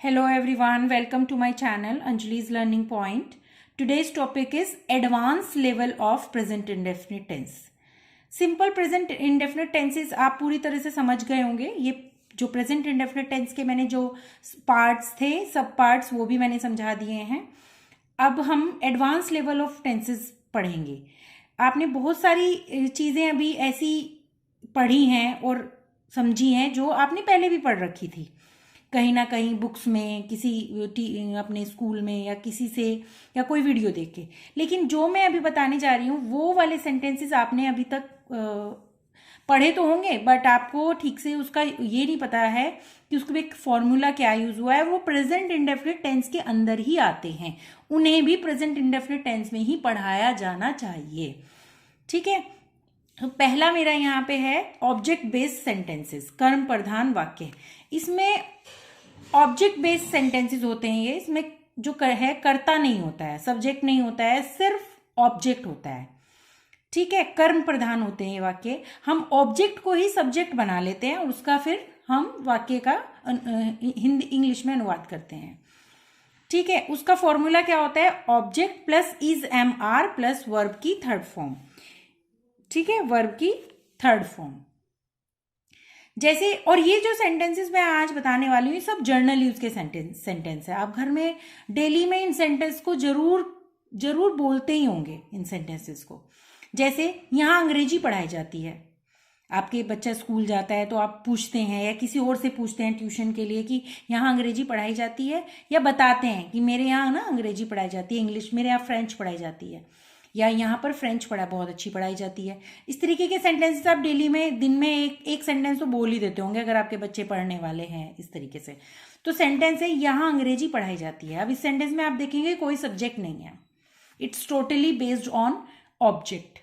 Hello everyone, welcome to my channel Anjali's Learning Point. Today's topic is advanced level of present indefinite tense. Simple present indefinite tenses आप पूरी तरह से समझ गए होंगे। ये जो प्रेजेंट इंडेफिनिट टेंस के मैंने जो पार्ट्स थे, सब पार्ट्स वो भी मैंने समझा दिए हैं। अब हम एडवांस लेवल ऑफ टेंसेस पढ़ेंगे। आपने बहुत सारी चीज़ें अभी ऐसी पढ़ी हैं और समझी हैं जो आपने पहले भी पढ़ रखी थी, कहीं ना कहीं बुक्स में, किसी अपने स्कूल में या किसी से, या कोई वीडियो देख के। लेकिन जो मैं अभी बताने जा रही हूँ वो वाले सेंटेंसेस आपने अभी तक पढ़े तो होंगे, बट आपको ठीक से उसका ये नहीं पता है कि उसको एक फॉर्मूला क्या यूज हुआ है। वो प्रेजेंट इंडेफिनिट टेंस के अंदर ही आते हैं, उन्हें भी प्रेजेंट इंडेफिनिट टेंस में ही पढ़ाया जाना चाहिए। ठीक है, तो पहला मेरा यहाँ पे है ऑब्जेक्ट बेस्ड सेंटेंसेस, कर्म प्रधान वाक्य। इसमें ऑब्जेक्ट बेस्ड सेंटेंसेस होते हैं। ये इसमें जो है कर्ता नहीं होता है, सब्जेक्ट नहीं होता है, सिर्फ ऑब्जेक्ट होता है। ठीक है, कर्म प्रधान होते हैं ये वाक्य। हम ऑब्जेक्ट को ही सब्जेक्ट बना लेते हैं और उसका फिर हम वाक्य का हिंदी इंग्लिश में अनुवाद करते हैं। ठीक है, उसका फॉर्मूला क्या होता है? Object plus is am are plus verb की थर्ड फॉर्म। ठीक है, वर्ब की थर्ड फॉर्म। जैसे, और ये जो सेंटेंसेस मैं आज बताने वाली हूँ ये सब जर्नल यूज के सेंटेंस है। आप घर में डेली में इन सेंटेंस को जरूर बोलते ही होंगे, इन सेंटेंसेस को। जैसे यहाँ अंग्रेजी पढ़ाई जाती है, आपके बच्चा स्कूल जाता है तो आप पूछते हैं या किसी और से पूछते हैं ट्यूशन के लिए कि यहाँ अंग्रेजी पढ़ाई जाती है, या बताते हैं कि मेरे यहाँ ना अंग्रेजी पढ़ाई जाती है, इंग्लिश मेरे यहाँ फ्रेंच पढ़ाई जाती है, या यहाँ पर फ्रेंच बहुत अच्छी पढ़ाई जाती है। इस तरीके के सेंटेंसेस आप डेली में दिन में एक सेंटेंस तो बोल ही देते होंगे अगर आपके बच्चे पढ़ने वाले हैं इस तरीके से। तो सेंटेंस है यहाँ अंग्रेजी पढ़ाई जाती है। अब इस सेंटेंस में आप देखेंगे कोई सब्जेक्ट नहीं है, it's totally based on object.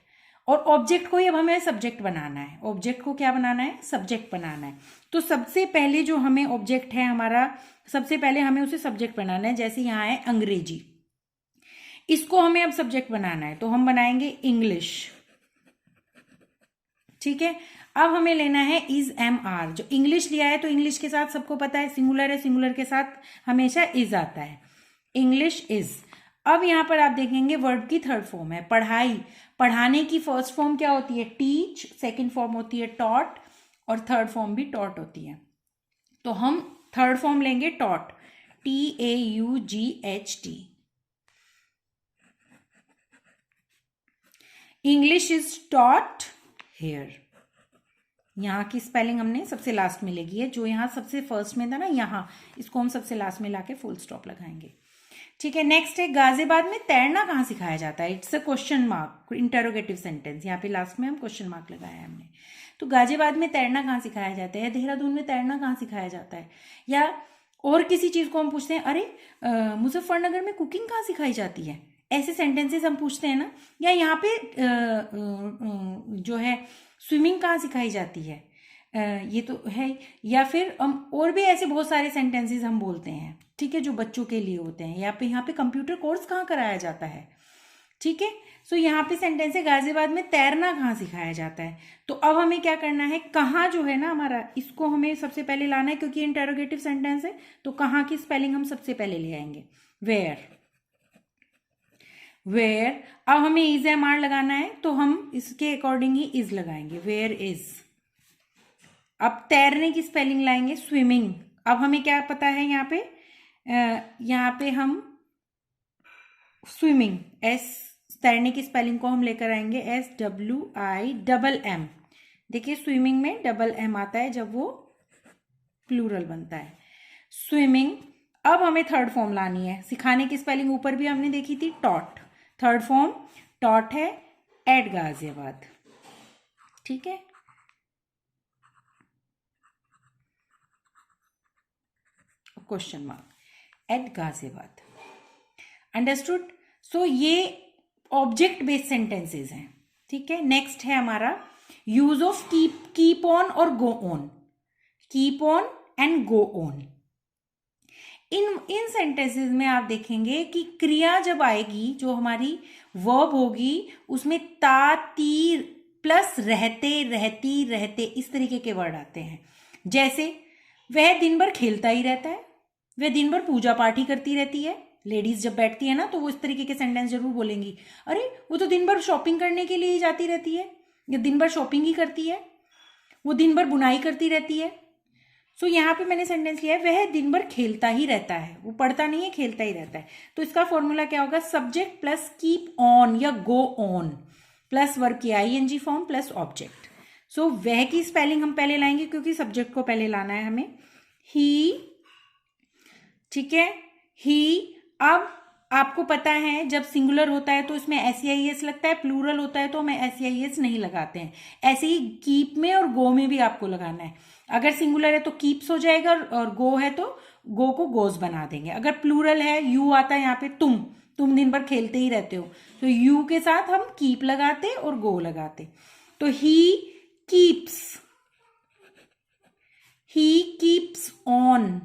और ऑब्जेक्ट को ही अब हमें सब्जेक्ट बनाना है। ऑब्जेक्ट को क्या बनाना है? सब्जेक्ट बनाना है। तो सबसे पहले जो हमें ऑब्जेक्ट है हमारा, सबसे पहले हमें उसे सब्जेक्ट बनाना है। जैसे यहाँ है अंग्रेजी, इसको हमें अब सब्जेक्ट बनाना है तो हम बनाएंगे इंग्लिश। ठीक है, अब हमें लेना है इज एम आर। जो इंग्लिश लिया है तो इंग्लिश के साथ सबको पता है सिंगुलर है, सिंगुलर के साथ हमेशा इज आता है, इंग्लिश इज। अब यहां पर आप देखेंगे वर्ब की थर्ड फॉर्म है पढ़ाई। पढ़ाने की फर्स्ट फॉर्म क्या होती है? टीच। सेकेंड फॉर्म होती है टॉट, और थर्ड फॉर्म भी टॉट होती है। तो हम थर्ड फॉर्म लेंगे taught, TAUGHT। English is taught here. यहाँ की स्पेलिंग हमने सबसे लास्ट में लेगी है, जो यहाँ सबसे फर्स्ट में था ना, यहाँ इसको हम सबसे लास्ट में लाके फुल स्टॉप लगाएंगे। ठीक है, नेक्स्ट है गाजियाबाद में तैरना कहाँ सिखाया जाता है? It's a question mark, interrogative sentence. यहाँ पे लास्ट में हम क्वेश्चन मार्क लगाया है हमने। तो गाजियाबाद में तैरना कहाँ सिखाया जाता है, देहरादून में तैरना कहाँ सिखाया जाता है, या और किसी चीज को हम पूछते हैं, अरे मुजफ्फरनगर में कुकिंग कहाँ सिखाई जाती है। ऐसे सेंटेंसेस हम पूछते हैं ना। या यहाँ पे जो है स्विमिंग कहाँ सिखाई जाती है, ये तो है। या फिर हम और भी ऐसे बहुत सारे सेंटेंसेस हम बोलते हैं, ठीक है, जो बच्चों के लिए होते हैं। यहाँ पे कंप्यूटर कोर्स कहाँ कराया जाता है। ठीक है, सो यहाँ पे सेंटेंस है गाजियाबाद में तैरना कहाँ सिखाया जाता है। तो अब हमें क्या करना है, कहाँ जो है ना हमारा, इसको हमें सबसे पहले लाना है क्योंकि इंटरोगेटिव सेंटेंस है। तो कहाँ की स्पेलिंग हम सबसे पहले ले आएंगे, वेयर। वेयर। अब हमें इज एम आर लगाना है तो हम इसके अकॉर्डिंग ही इज लगाएंगे, वेयर इज। अब तैरने की स्पेलिंग लाएंगे, स्विमिंग। अब हमें क्या पता है यहाँ पे हम स्विमिंग, एस, तैरने की स्पेलिंग को हम लेकर आएंगे SWIMM। देखिए स्विमिंग में डबल एम आता है जब वो प्लूरल बनता है, स्विमिंग। अब हमें थर्ड फॉर्म लानी है। सिखाने की स्पेलिंग ऊपर भी हमने देखी थी, टॉट। थर्ड फॉर्म टॉट है, एट गाजियाबाद। ठीक है, question mark, at Ghaziabad. Understood. So ये ऑब्जेक्ट बेस्ड सेंटेंसेस हैं। ठीक है, नेक्स्ट है हमारा यूज ऑफ कीप ऑन और go on. Keep on and go on. In sentences में आप देखेंगे कि क्रिया जब आएगी, जो हमारी वर्ब होगी, उसमें ता, ती प्लस रहते, रहती, रहते, इस तरीके के वर्ड आते हैं। जैसे वह दिन भर खेलता ही रहता है, वह दिन भर पूजा पाठ ही करती रहती है। लेडीज जब बैठती है ना तो वो इस तरीके के सेंटेंस जरूर बोलेंगी, अरे वो तो दिन भर शॉपिंग करने के लिए ही जाती रहती है, या दिन भर शॉपिंग ही करती है, वो दिन भर बुनाई करती रहती है। सो यहाँ पे मैंने सेंटेंस लिया है वह दिन भर खेलता ही रहता है, वो पढ़ता नहीं है, खेलता ही रहता है। तो इसका फॉर्मूला क्या होगा, सब्जेक्ट प्लस कीप ऑन या गो ऑन प्लस वर्ब की आईएनजी फॉर्म प्लस ऑब्जेक्ट। सो वह की स्पेलिंग हम पहले लाएंगे क्योंकि सब्जेक्ट को पहले लाना है हमें। ही, ठीक है, ही। अब आपको पता है जब सिंगुलर होता है तो इसमें एस लगता है, प्लूरल होता है तो हम एस नहीं लगाते हैं। ऐसे ही कीप में और गो में भी आपको लगाना है। अगर सिंगुलर है तो कीप्स हो जाएगा और गो है तो गो को गोज बना देंगे। अगर प्लूरल है, यू आता है यहाँ पे, तुम दिन भर खेलते ही रहते हो, तो यू के साथ हम कीप लगाते और गो लगाते। तो he keeps on.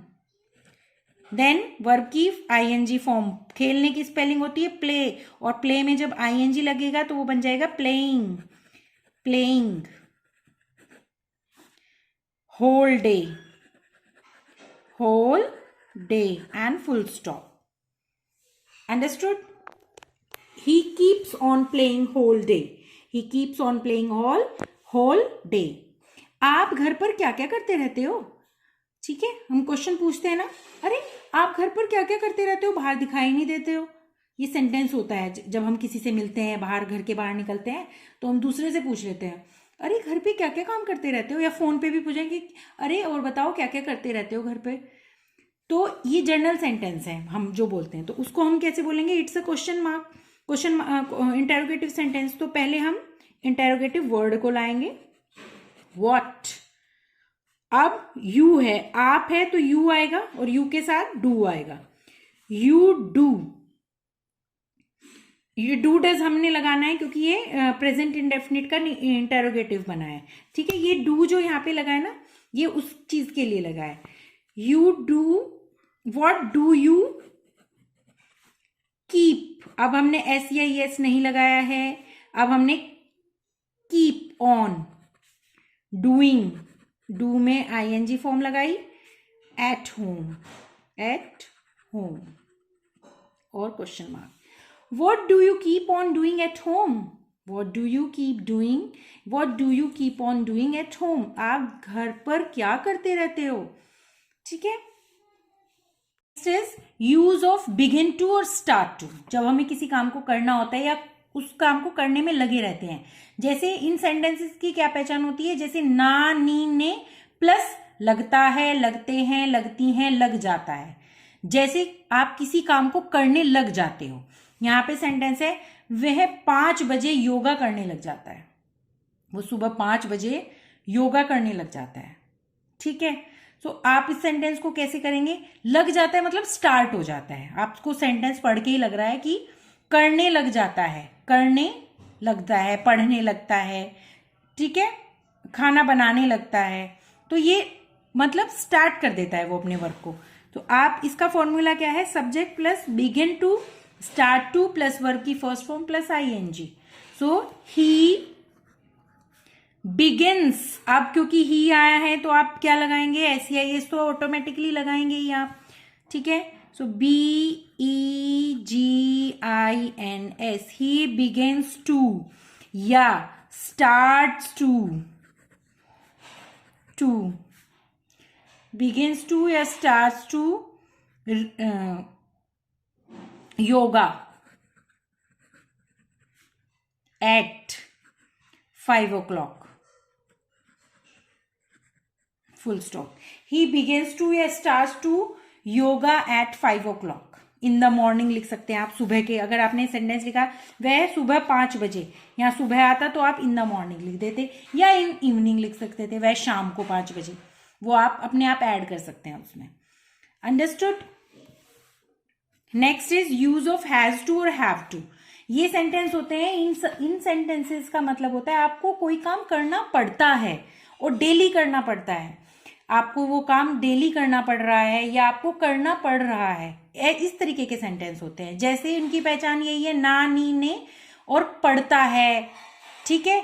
Then verb की आईएनजी फॉर्म, खेलने की स्पेलिंग होती है प्ले, और प्ले में जब आईएनजी लगेगा तो वो बन जाएगा playing. Whole day and full stop. Understood? He keeps on playing whole day. आप घर पर क्या क्या करते रहते हो? ठीक है, हम क्वेश्चन पूछते हैं ना, अरे आप घर पर क्या क्या करते रहते हो, बाहर दिखाई नहीं देते हो। ये सेंटेंस होता है जब हम किसी से मिलते हैं, बाहर, घर के बाहर निकलते हैं तो हम दूसरे से पूछ लेते हैं, अरे घर पे क्या क्या काम करते रहते हो, या फोन पे भी पूछेंगे, अरे और बताओ क्या क्या करते रहते हो घर पे। तो ये जनरल सेंटेंस है हम जो बोलते हैं, तो उसको हम कैसे बोलेंगे, it's a question interrogative sentence. तो पहले हम इंटेरोगेटिव वर्ड को लाएंगे, व्हाट। अब यू है, आप है तो यू आएगा और यू के साथ डू आएगा। यू डू डज हमने लगाना है क्योंकि ये प्रेजेंट इंडेफिनिट का इंटेरोगेटिव बना है। ठीक है, ये डू जो यहाँ पे लगा है ना, ये उस चीज के लिए लगा है। You do, what do you keep. अब हमने एस या एस नहीं लगाया है, अब हमने कीप ऑन डूइंग, डू में आईएनजी फॉर्म लगाई, एट होम और question mark. What do you keep on doing at home? What do you keep on doing at home? आप घर पर क्या करते रहते हो? ठीक है, next is use of begin to और स्टार्ट टू। जब हमें किसी काम को करना होता है या उस काम को करने में लगे रहते हैं, जैसे इन सेंटेंसेस की क्या पहचान होती है, जैसे ना, नी, ने प्लस लगता है, लगते हैं, लगती हैं, लग जाता है। जैसे आप किसी काम को करने लग जाते हो, यहां पे सेंटेंस है वह 5 बजे योगा करने लग जाता है, वो सुबह 5 बजे योगा करने लग जाता है। ठीक है, तो आप इस सेंटेंस को कैसे करेंगे, लग जाता है मतलब स्टार्ट हो जाता है। आपको सेंटेंस पढ़ के ही लग रहा है कि करने लग जाता है, करने लगता है, पढ़ने लगता है, ठीक है, खाना बनाने लगता है, तो ये मतलब स्टार्ट कर देता है वो अपने वर्क को। तो आप इसका फॉर्मूला क्या है, subject plus begin to start to plus verb की first form plus ING. So he begins. अब क्योंकि ही आया है तो आप क्या लगाएंगे, एस तो ऑटोमेटिकली लगाएंगे ही आप। ठीक है, so BEGINS, he begins to या स्टार्ट्स टू बिगिन्स टू या starts to yoga at 5 o'clock, full stop. He begins to या starts to yoga at 5 o'clock in the morning लिख सकते हैं आप, सुबह के। अगर आपने सेंटेंस लिखा वह सुबह 5 बजे, यहाँ सुबह आता तो आप इन द मॉर्निंग लिख देते, या इवनिंग लिख सकते थे, वह शाम को 5 बजे, वो आप अपने आप ऐड कर सकते हैं उसमें। Understood? Next is use of has to और हैव टू। ये सेंटेंस होते हैं, इन सेंटेंसेस का मतलब होता है आपको कोई काम करना पड़ता है और डेली करना पड़ता है, आपको वो काम डेली करना पड़ रहा है या आपको करना पड़ रहा है, इस तरीके के सेंटेंस होते हैं। जैसे इनकी पहचान यही है, ना, नी, ने और पढ़ता है। ठीक है,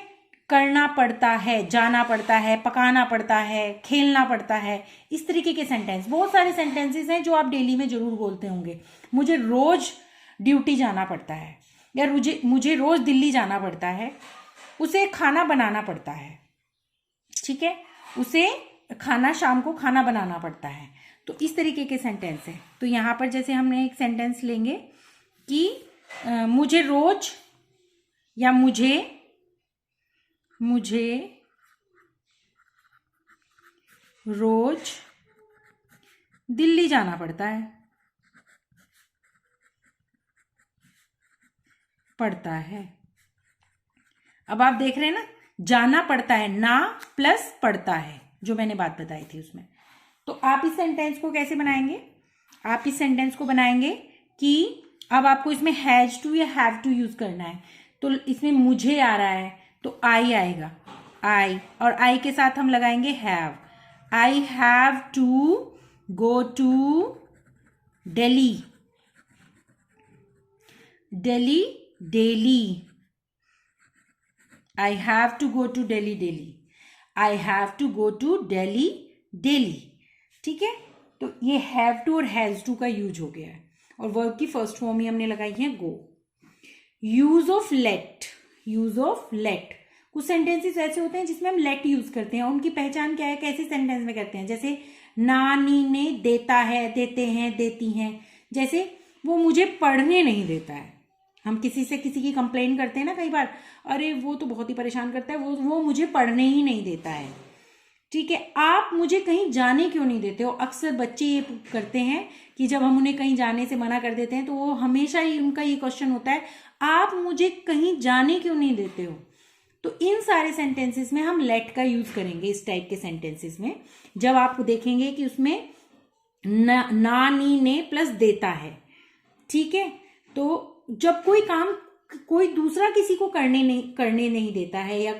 करना पड़ता है, जाना पड़ता है, पकाना पड़ता है, खेलना पड़ता है, इस तरीके के सेंटेंस। बहुत सारे सेंटेंसेस हैं जो आप डेली में जरूर बोलते होंगे। मुझे रोज ड्यूटी जाना पड़ता है, या मुझे रोज दिल्ली जाना पड़ता है, उसे खाना बनाना पड़ता है, ठीक है, उसे खाना शाम को खाना बनाना पड़ता है। तो इस तरीके के सेंटेंस है। तो यहाँ पर जैसे हमने एक सेंटेंस लेंगे कि मुझे रोज या मुझे रोज दिल्ली जाना पड़ता है, अब आप देख रहे हैं ना, जाना पड़ता है, ना प्लस पड़ता है, जो मैंने बात बताई थी उसमें। तो आप इस सेंटेंस को कैसे बनाएंगे? आप इस सेंटेंस को बनाएंगे कि अब आपको इसमें हैज टू या हैव टू यूज करना है। तो इसमें मुझे आ रहा है तो आई आएगा, आई, और आई के साथ हम लगाएंगे have. I have to go to Delhi, daily, I have to go to Delhi daily. I have to go to Delhi daily. ठीक है, तो ये have to और has to का यूज हो गया है, और वर्ब की फर्स्ट फॉर्म ही हमने लगाई है go. Use of let. कुछ सेंटेंसेस ऐसे होते हैं जिसमें हम let यूज करते हैं, और उनकी पहचान क्या है, कैसे सेंटेंस में करते हैं। जैसे नानी ने देता है, देते हैं, देती हैं। जैसे वो मुझे पढ़ने नहीं देता है। हम किसी की कंप्लेन करते हैं ना कई बार, अरे वो तो बहुत ही परेशान करता है, वो मुझे पढ़ने ही नहीं देता है, ठीक है। आप मुझे कहीं जाने क्यों नहीं देते हो? अक्सर बच्चे ये करते हैं कि जब हम उन्हें कहीं जाने से मना कर देते हैं तो वो हमेशा ही उनका ये क्वेश्चन होता है, आप मुझे कहीं जाने क्यों नहीं देते हो? तो इन सारे सेंटेंसेस में हम लेट का यूज करेंगे। इस टाइप के सेंटेंसेस में जब आप देखेंगे कि उसमें नानी ने प्लस देता है, ठीक है, तो जब कोई काम कोई दूसरा किसी को करने नहीं देता है, या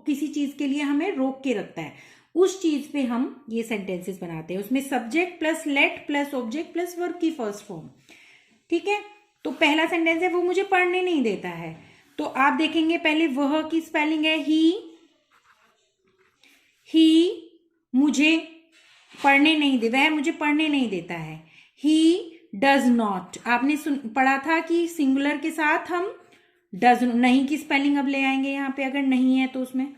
किसी चीज के लिए हमें रोक के रखता है, उस चीज पे हम ये सेंटेंसेस बनाते हैं। उसमें subject plus late plus object plus verb की फर्स्ट फॉर्म, ठीक है। तो पहला सेंटेंस है वो मुझे पढ़ने नहीं देता है, तो आप देखेंगे पहले वह की स्पेलिंग है ही मुझे पढ़ने नहीं दे, वह मुझे पढ़ने नहीं देता है। ही डज नॉट, आपने पढ़ा था कि सिंगुलर के साथ हम डज नहीं की स्पेलिंग अब ले आएंगे यहाँ पे। अगर नहीं है तो उसमें,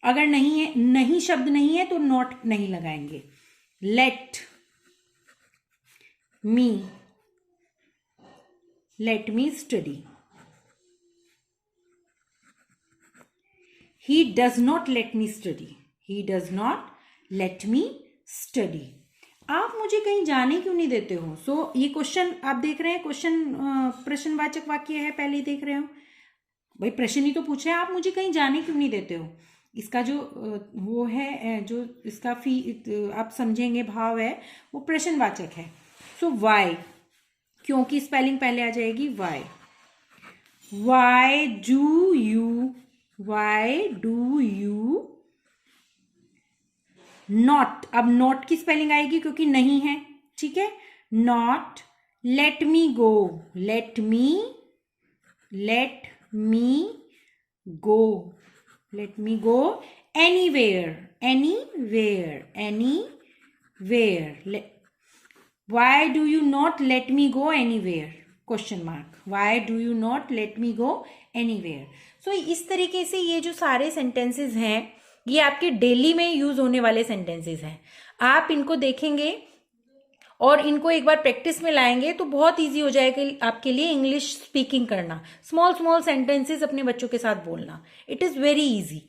अगर नहीं है, नहीं शब्द नहीं है तो नॉट नहीं लगाएंगे। Let me study, he does not let me study, आप मुझे कहीं जाने क्यों नहीं देते हो? सो ये क्वेश्चन आप देख रहे हैं, क्वेश्चन प्रश्नवाचक वाक्य है, पहले ही देख रहे हो भाई, प्रश्न ही तो पूछ रहे हैं, आप मुझे कहीं जाने क्यों नहीं देते हो। इसका जो वो है, जो इसका आप समझेंगे भाव है, वो प्रश्नवाचक है। सो वाई, क्योंकि स्पेलिंग पहले आ जाएगी वाई डू यू नॉट, अब नॉट की स्पेलिंग आएगी क्योंकि नहीं है, ठीक है। Not let me go anywhere. Why do you not let me go anywhere? Question mark. Why do you not let me go anywhere? So इस तरीके से ये जो सारे सेंटेंसेस हैं, ये आपके डेली में यूज होने वाले सेंटेंसेस हैं। आप इनको देखेंगे और इनको एक बार प्रैक्टिस में लाएंगे तो बहुत इजी हो जाएगा आपके लिए इंग्लिश स्पीकिंग करना। स्मॉल सेंटेंसेस अपने बच्चों के साथ बोलना, इट इज वेरी इजी,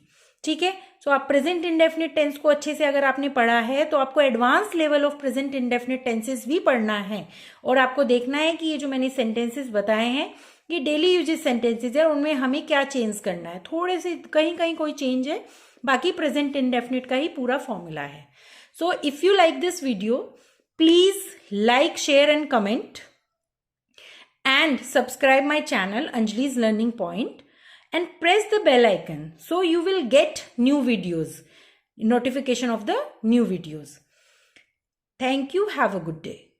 ठीक है। सो आप प्रेजेंट इंडेफिनिट टेंस को अच्छे से अगर आपने पढ़ा है तो आपको advance level of present indefinite tenses भी पढ़ना है, और आपको देखना है कि ये जो मैंने सेंटेंसेस बताए हैं ये डेली यूजेस सेंटेंसेस है, उनमें हमें क्या चेंज करना है। थोड़े से कहीं कोई चेंज है, बाकी प्रेजेंट इंडेफिनिट का ही पूरा फॉर्मूला है। So if you like this video, please like, share and comment, and subscribe my channel Anjali's Learning Point, and press the bell icon so you will get new videos, notification of the new videos. Thank you. Have a good day.